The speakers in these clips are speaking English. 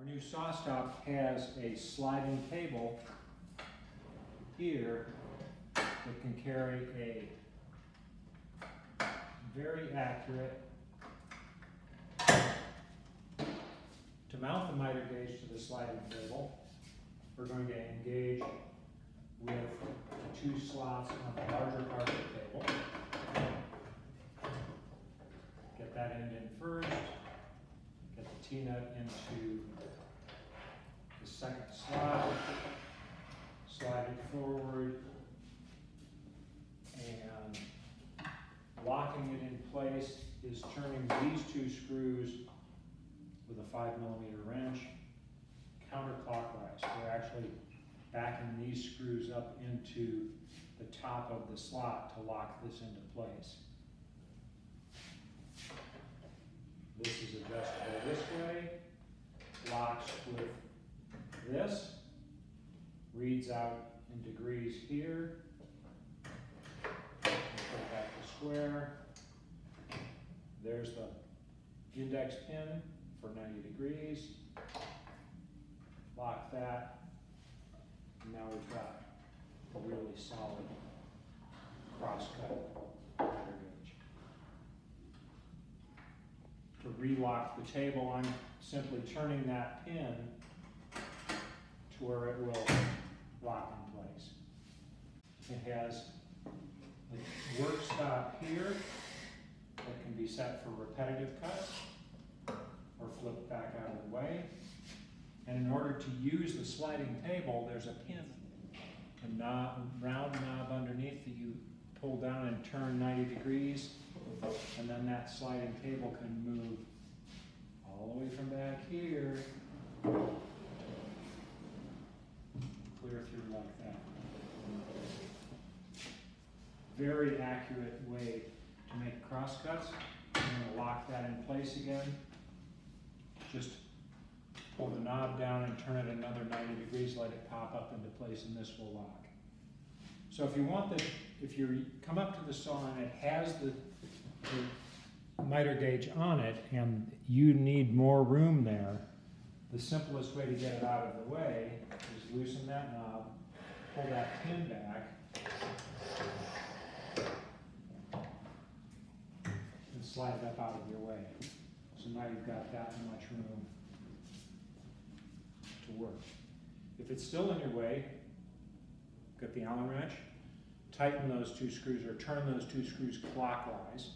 Our new saw stop has a sliding table here that can carry a very accurate, to mount the miter gauge to the sliding table, we're going to engage with the two slots on the larger part of the table. Get that end in first, get the T-nut into the second slot, slide it forward, and locking it in place is turning these two screws with a 5mm wrench counterclockwise. We're actually backing these screws up into the top of the slot to lock this into place. This is adjustable this way, locks with this, reads out in degrees here, put it back to square. There's the index pin for 90 degrees. Lock that. And now we've got a really solid cross-cut miter gauge. To relock the table, I'm simply turning that pin to where it will lock in place. It has a work stop here that can be set for repetitive cuts or flip back out of the way. And in order to use the sliding table, there's a pin, a knob, round knob underneath that you pull down and turn 90 degrees, and then that sliding table can move all the way from back here, clear through like that. Very accurate way to make cross cuts. I'm going to lock that in place again. Just pull the knob down and turn it another 90 degrees, let it pop up into place, and this will lock. So if you want if you come up to the saw and it has the miter gauge on it and you need more room there, the simplest way to get it out of the way is loosen that knob, pull that pin back, and slide that out of your way. So now you've got that much room to work. If it's still in your way, get the Allen wrench, tighten those two screws or turn those two screws clockwise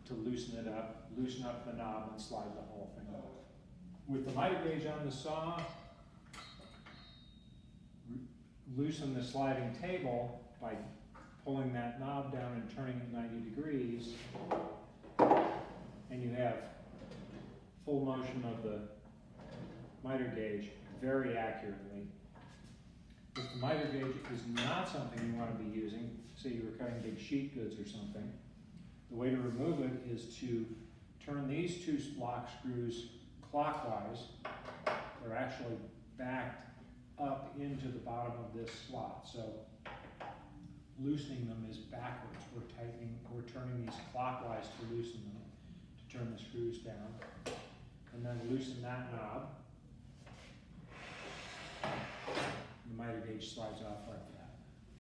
to loosen it up, loosen up the knob and slide the whole thing off. With the miter gauge on the saw, loosen the sliding table by pulling that knob down and turning it 90 degrees, and you have full motion of the miter gauge very accurately. If the miter gauge is not something you want to be using, say you were cutting big sheet goods or something, the way to remove it is to turn these two lock screws clockwise. They're actually backed up into the bottom of this slot. So loosening them is backwards. We're turning these clockwise to loosen them, to turn the screws down, and then loosen that knob. The miter gauge slides off like that.